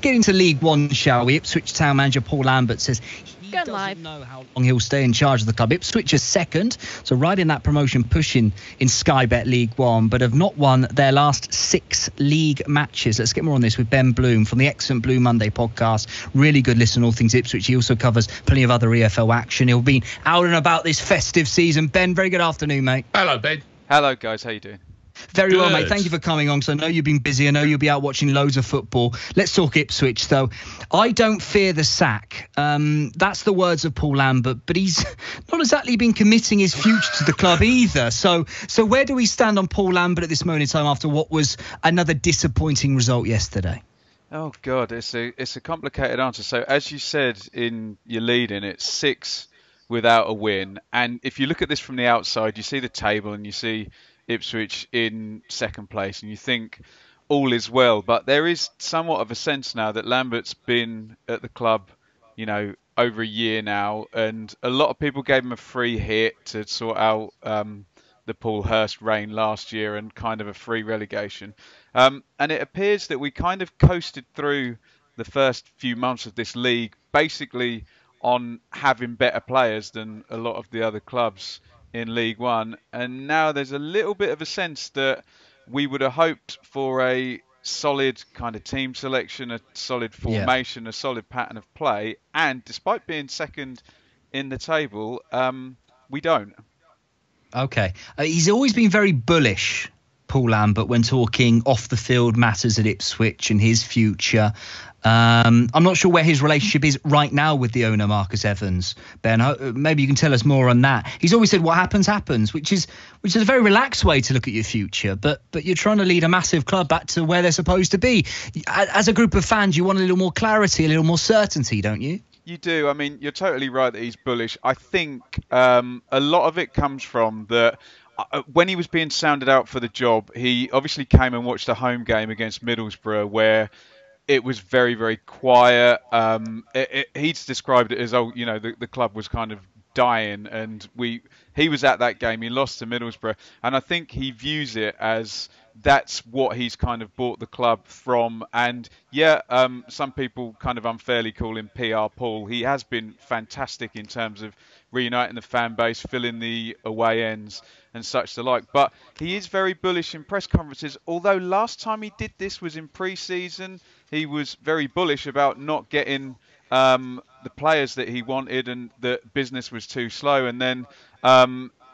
get into League One, shall we? Ipswich Town manager Paul Lambert says he Going doesn't live. know how long he'll stay in charge of the club. Ipswich is second, so right in that promotion push in Sky Bet League One, but have not won their last 6 league matches. Let's get more on this with Ben Bloom from the excellent Blue Monday podcast. Really good listen, all things Ipswich. He also covers plenty of other EFL action. He'll be out and about this festive season. Ben, very good afternoon, mate. Hello, Ben. Hello, guys. How you doing? Very Good. well, mate. Thank you for coming on, because I know you've been busy. I know you'll be out watching loads of football. Let's talk Ipswich, though. I don't fear the sack. That's the words of Paul Lambert, but he's not exactly been committing his future to the club either. So where do we stand on Paul Lambert at this moment in time after what was another disappointing result yesterday? Oh God, it's a complicated answer. So as you said in your lead-in, it's 6 without a win, and if you look at this from the outside, you see the table and you see Ipswich in second place, and you think all is well. But there is somewhat of a sense now that Lambert's been at the club, over a year now, and a lot of people gave him a free hit to sort out the Paul Hurst reign last year and kind of a free relegation. And it appears that we kind of coasted through the first few months of this league, basically on having better players than a lot of the other clubs in League One, and now there's a little bit of a sense that we would have hoped for a solid kind of team selection, a solid formation, a solid pattern of play, and despite being second in the table, we don't. Okay. He's always been very bullish, Paul Lambert, when talking off the field matters at Ipswich and his future. I'm not sure where his relationship is right now with the owner, Marcus Evans. Ben, maybe you can tell us more on that. He's always said what happens, which is a very relaxed way to look at your future. But you're trying to lead a massive club back to where they're supposed to be. As a group of fans, you want a little more clarity, a little more certainty, don't you? You do. I mean, you're totally right that he's bullish. I think a lot of it comes from that. When he was being sounded out for the job, he obviously came and watched a home game against Middlesbrough where it was very, very quiet. He's described it as, the club was kind of dying, and he was at that game. He lost to Middlesbrough, and I think he views it as that's what he's kind of bought the club from. And some people kind of unfairly call him PR Paul. He has been fantastic in terms of reuniting the fan base, filling the away ends and such the like. But he is very bullish in press conferences, although last time he did this was in pre-season. He was very bullish about not getting the players that he wanted, and that business was too slow. And then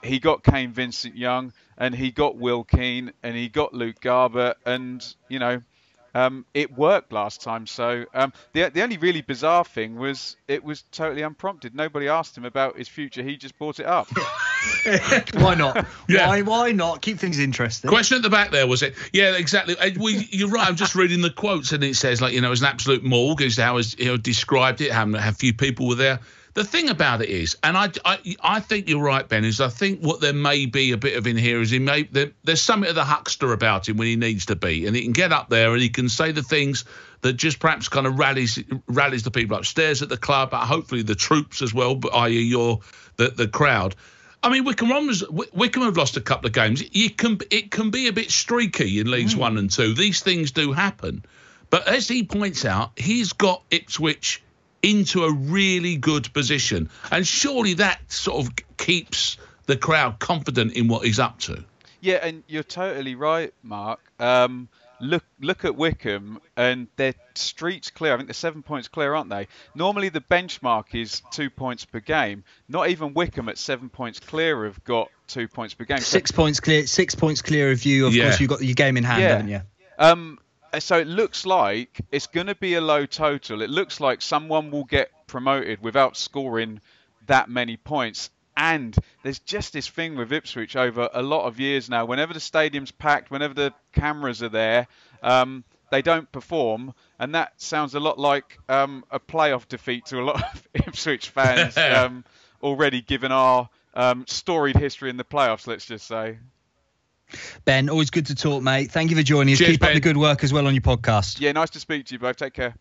he got Kane Vincent-Young, and he got Will Keane, and he got Luke Garber, and it worked last time. So the only really bizarre thing was it was totally unprompted. Nobody asked him about his future. He just brought it up. Why not? Yeah. Why not? Keep things interesting. Question at the back there, was it? Yeah, exactly. You're right. I'm just reading the quotes, and it says, it was an absolute morgue, is how he described it. A few people were there. The thing about it is, and I think you're right, Ben, is I think what there may be a bit of in here is there's something of the huckster about him when he needs to be, and he can get up there and he can say the things that just perhaps kind of rallies the people upstairs at the club, but hopefully the troops as well, i.e. the crowd. I mean, Wickham have lost a couple of games. It can be a bit streaky in Leagues 1 and 2. These things do happen. But as he points out, he's got Ipswich into a really good position. And surely that sort of keeps the crowd confident in what he's up to. Yeah, and you're totally right, Mark. Look at Wickham, and their streak's clear. I think they're 7 points clear, aren't they? Normally the benchmark is 2 points per game. Not even Wickham at 7 points clear have got 2 points per game. 6 points clear. 6 points clear of you. Of course, you've got your game in hand, haven't you? So it looks like it's going to be a low total. It looks like someone will get promoted without scoring that many points. And there's just this thing with Ipswich over a lot of years now. Whenever the stadium's packed, whenever the cameras are there, they don't perform. And that sounds a lot like a playoff defeat to a lot of Ipswich fans already, given our storied history in the playoffs, let's just say. Ben, always good to talk, mate. Thank you for joining us. Cheers, Keep up Ben. the good work as well on your podcast. Yeah, nice to speak to you both. Take care.